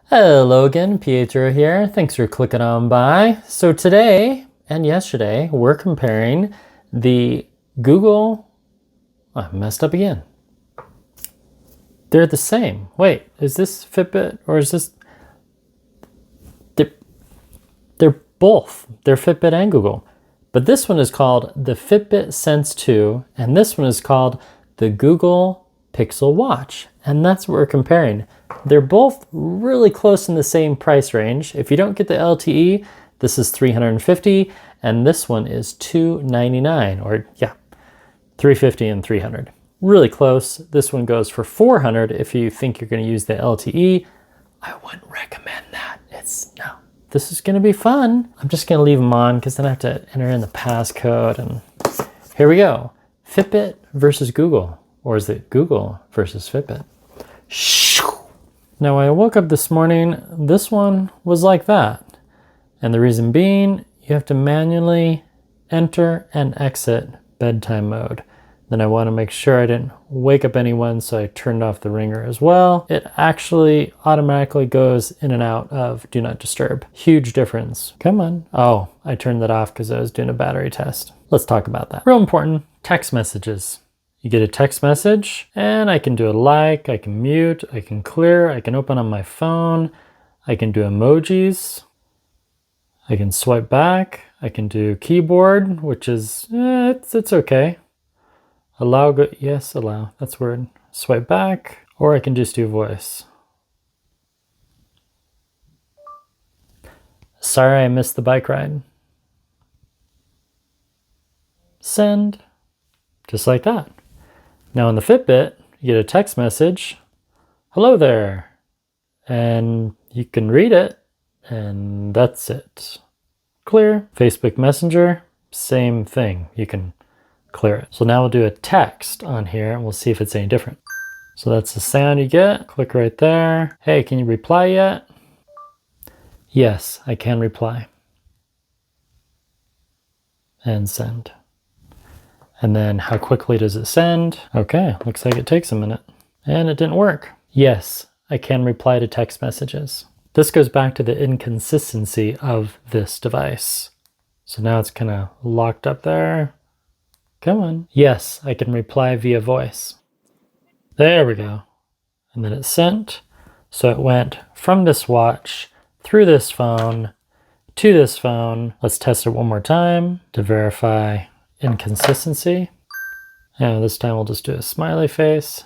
Hello again, Pietro here. Thanks for clicking on by. So today and yesterday, we're comparing the Google, I messed up again. They're the same. Wait, is this Fitbit or is this, they're both. They're Fitbit and Google. But this one is called the Fitbit Sense 2, and this one is called the Google Pixel Watch. And that's what we're comparing. They're both really close in the same price range. If you don't get the LTE, this is $350, and this one is $299, or yeah, $350 and $300. Really close. This one goes for $400 if you think you're going to use the LTE. I wouldn't recommend that. No. This is going to be fun. I'm just going to leave them on because then I have to enter in the passcode, and here we go. Fitbit versus Google, or is it Google versus Fitbit? Now, when I woke up this morning, this one was like that. And the reason being, you have to manually enter and exit bedtime mode. Then I want to make sure I didn't wake up anyone, so I turned off the ringer as well. It actually automatically goes in and out of Do Not Disturb. Huge difference. Come on. Oh, I turned that off because I was doing a battery test. Let's talk about that. Real important, text messages. You get a text message, and I can do a like, I can mute, I can clear, I can open on my phone, I can do emojis, I can swipe back, I can do keyboard, which is, it's okay. Allow, yes, allow, that's word. Swipe back, or I can just do voice. Sorry I missed the bike ride. Send, just like that. Now in the Fitbit, you get a text message, hello there, and you can read it, and that's it. Clear. Facebook Messenger, same thing, you can clear it. So now we'll do a text on here, and we'll see if it's any different. So that's the sound you get, click right there. Hey, can you reply yet? Yes, I can reply. And send. And then how quickly does it send? Okay, looks like it takes a minute. And it didn't work. Yes, I can reply to text messages. This goes back to the inconsistency of this device. So now it's kind of locked up there. Come on. Yes, I can reply via voice. There we go. And then it sent. So it went from this watch through this phone to this phone. Let's test it one more time to verify inconsistency. And this time we'll just do a smiley face.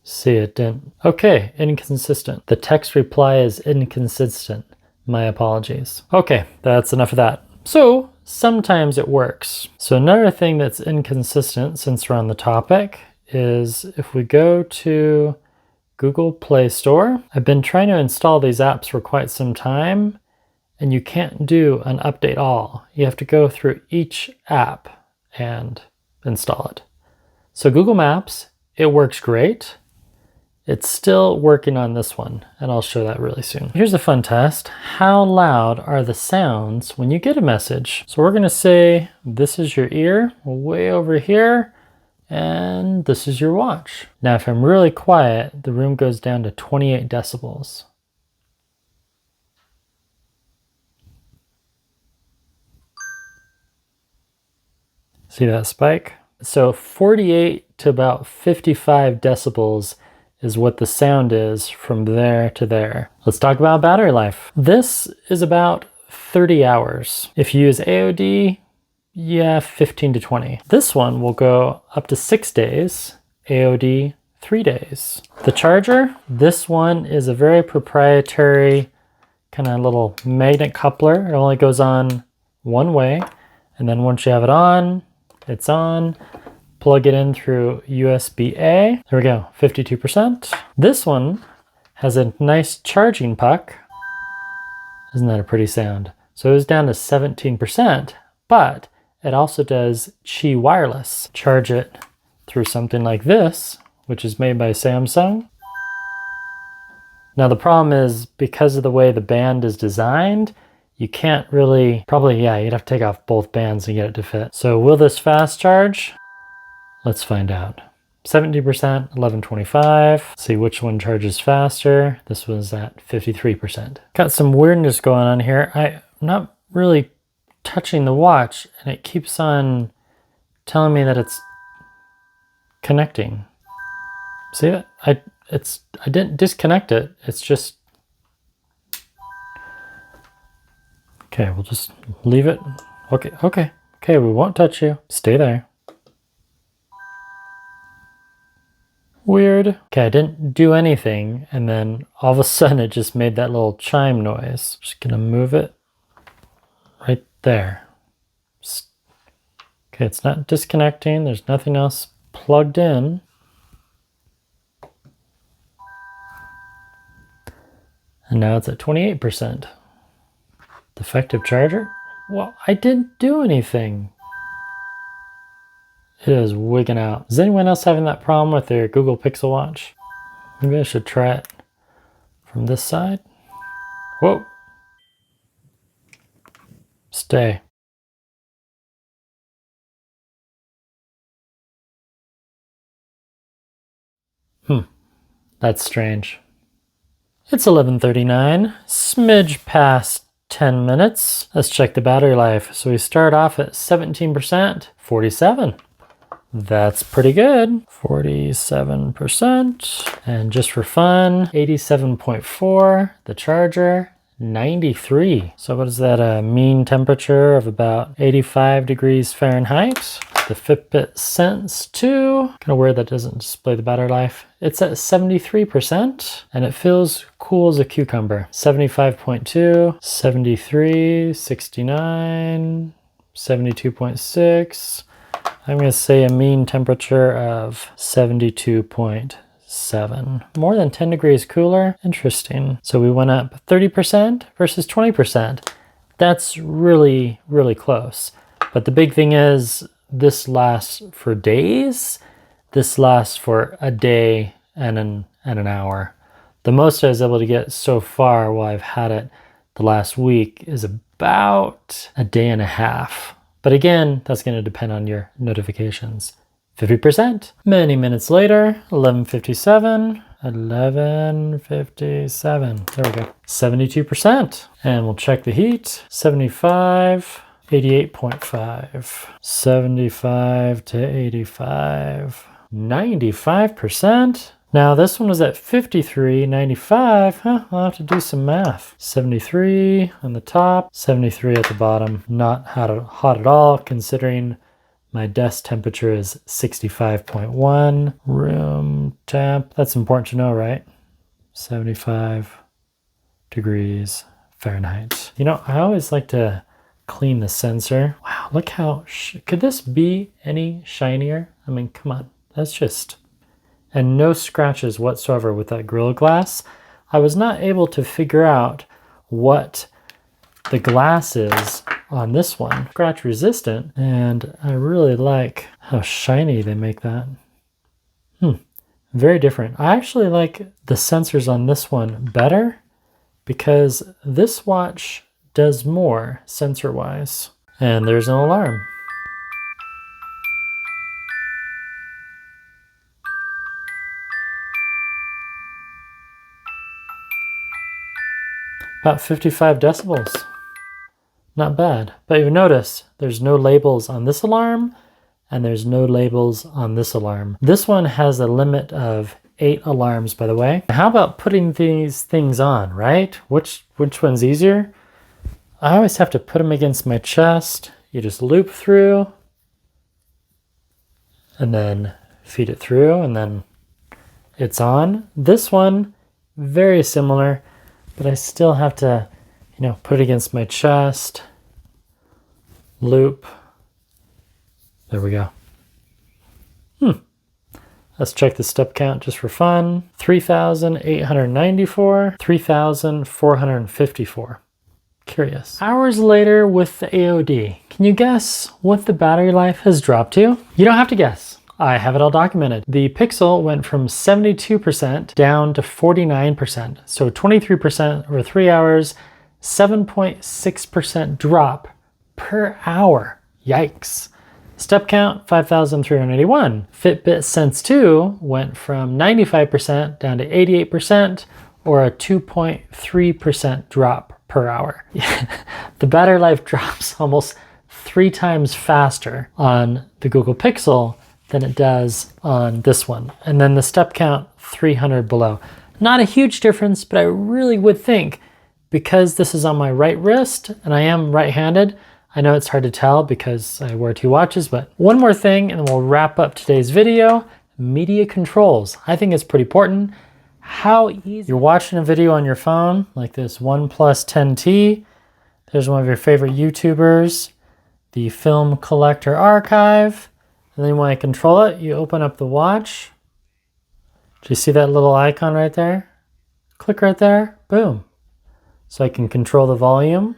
See, it didn't. Okay, inconsistent. The text reply is inconsistent. My apologies. Okay, that's enough of that. So sometimes it works. So another thing that's inconsistent, since we're on the topic, is if we go to Google Play Store. I've been trying to install these apps for quite some time, and you can't do an update all. You have to go through each app and install it. So Google Maps, it works great. It's still working on this one, and I'll show that really soon. Here's a fun test. How loud are the sounds when you get a message? So we're gonna say, this is your ear, way over here, and this is your watch. Now, if I'm really quiet, the room goes down to 28 decibels. See that spike? So 48 to about 55 decibels is what the sound is from there to there. Let's talk about battery life. This is about 30 hours. If you use Aod, yeah, 15 to 20. This one will go up to 6 days, Aod 3 days. The charger, this one is a very proprietary kind of little magnet coupler. It only goes on one way, and then once you have it on, it's on. Plug it in through USB-A. There we go, 52%. This one has a nice charging puck. Isn't that a pretty sound? So it was down to 17%, but it also does Qi wireless. Charge it through something like this, which is made by Samsung. Now the problem is, because of the way the band is designed, you can't really, you'd have to take off both bands and get it to fit. So will this fast charge? Let's find out. 70%, 1125. See which one charges faster. This was at 53%. Got some weirdness going on here. I'm not really touching the watch and it keeps on telling me that it's connecting. See that? I didn't disconnect it. It's just, okay, we'll just leave it. Okay, we won't touch you. Stay there. Weird. Okay, I didn't do anything, and then all of a sudden it just made that little chime noise. Just gonna move it right there. Okay, it's not disconnecting. There's nothing else plugged in. And now it's at 28%. Defective charger? Well, I didn't do anything. It is wigging out. Is anyone else having that problem with their Google Pixel Watch? Maybe I should try it from this side. Whoa. Stay. That's strange. It's 11:39, smidge past 10 minutes. Let's check the battery life. So we start off at 17%, 47. That's pretty good. 47%. And just for fun, 87.4, the charger, 93. So what is that, a mean temperature of about 85 degrees Fahrenheit? The Fitbit Sense 2, kind of weird that doesn't display the battery life. It's at 73% and it feels cool as a cucumber. 75.2, 73, 69, 72.6. I'm going to say a mean temperature of 72.7. More than 10 degrees cooler. Interesting. So we went up 30% versus 20%. That's really, really close. But the big thing is this lasts for days. This lasts for a day and an hour. The most I was able to get so far while I've had it the last week is about a day and a half. But again, that's going to depend on your notifications. 50%. Many minutes later, 11:57. 11:57. There we go. 72%. And we'll check the heat. 75. 88.5. 75 to 85. 95%. Now this one was at 53, 95. I'll have to do some math. 73 on the top, 73 at the bottom. Not hot at all, considering my desk temperature is 65.1. Room temp, that's important to know, right? 75 degrees Fahrenheit. You know, I always like to clean the sensor. Wow, look how, could this be any shinier? I mean, come on, that's just, and no scratches whatsoever with that Gorilla Glass. I was not able to figure out what the glass is on this one. Scratch resistant, and I really like how shiny they make that. Very different. I actually like the sensors on this one better because this watch does more sensor-wise. And there's an alarm. About 55 decibels. Not bad. But you notice there's no labels on this alarm and there's no labels on this alarm. This one has a limit of 8 alarms, by the way. How about putting these things on, right? Which one's easier? I always have to put them against my chest. You just loop through and then feed it through and then it's on. This one, very similar, but I still have to, put it against my chest, loop. There we go. Let's check the step count just for fun. 3,894, 3,454. Curious. Hours later with the Aod. Can you guess what the battery life has dropped to? You don't have to guess. I have it all documented. The Pixel went from 72% down to 49%. So 23% over 3 hours, 7.6% drop per hour. Yikes. Step count, 5,381. Fitbit Sense 2 went from 95% down to 88%, or a 2.3% drop per hour. The battery life drops almost 3 times faster on the Google Pixel than it does on this one. And then the step count, 300 below. Not a huge difference, but I really would think, because this is on my right wrist and I am right-handed, I know it's hard to tell because I wear 2 watches, but one more thing and then we'll wrap up today's video. Media controls. I think it's pretty important. How easy. You're watching a video on your phone, like this OnePlus 10T. There's one of your favorite YouTubers, the Film Collector Archive. And then when I control it, you open up the watch. Do you see that little icon right there? Click right there, boom. So I can control the volume.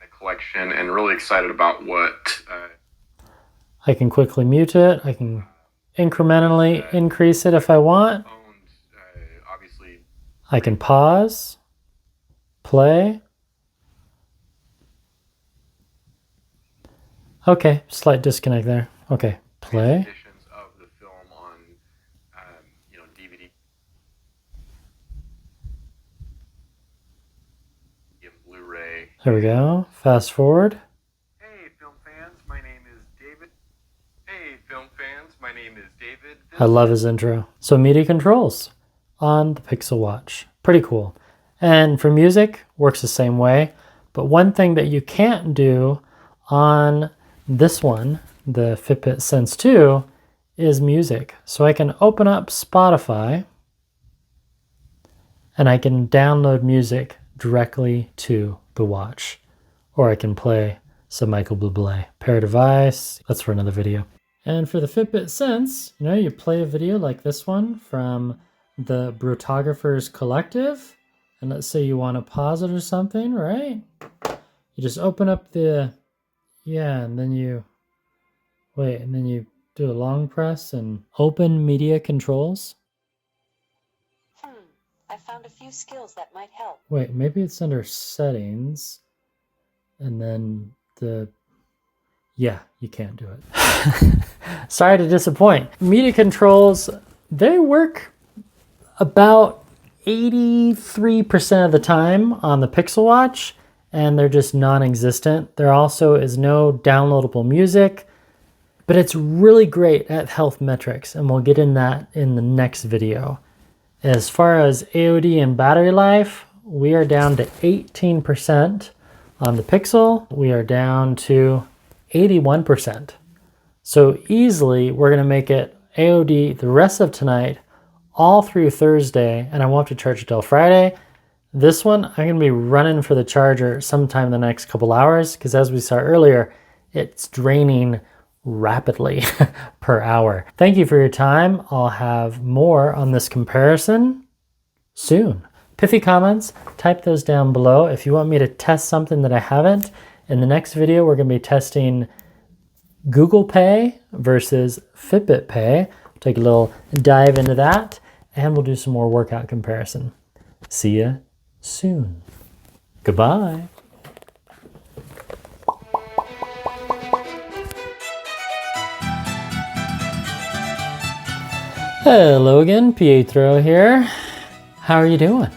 The collection, and really excited about what... I can quickly mute it. I can incrementally increase it if I want. Obviously, I can pause, play. Okay, slight disconnect there. Okay, play. editions of the film on, DVD and Blu-ray. There we go. Fast forward. Hey, film fans, my name is David. Hey, film fans, my name is David. I love his intro. So media controls on the Pixel Watch. Pretty cool. And for music, works the same way. But one thing that you can't do on this one, the Fitbit Sense 2, is music. So I can open up Spotify and I can download music directly to the watch. Or I can play some Michael Bublé. Pair device, that's for another video. And for the Fitbit Sense, you play a video like this one from the Brotographers Collective. And let's say you want to pause it or something, right? You just open up the, and then you, and then you do a long press and open media controls. I found a few skills that might help. Wait, maybe it's under settings. And then you can't do it. Sorry to disappoint. Media controls, they work about 83% of the time on the Pixel Watch, and they're just non-existent. There also is no downloadable music, but it's really great at health metrics, and we'll get in that in the next video. As far as Aod and battery life, we are down to 18% on the Pixel. We are down to 81%. So easily, we're gonna make it Aod the rest of tonight, all through Thursday, and I won't have to charge it till Friday. This one, I'm gonna be running for the charger sometime in the next couple hours, because as we saw earlier, it's draining rapidly per hour. Thank you for your time. I'll have more on this comparison soon. Pithy comments, type those down below. If you want me to test something that I haven't, in the next video, we're gonna be testing Google Pay versus Fitbit Pay. We'll take a little dive into that, and we'll do some more workout comparison. See ya soon. Goodbye. Hello again, Pietro here. How are you doing?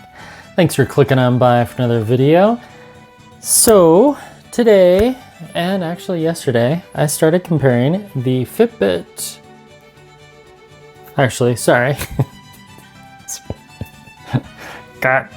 Thanks for clicking on by for another video. So today, and actually yesterday, I started comparing the Fitbit. Actually, sorry. Got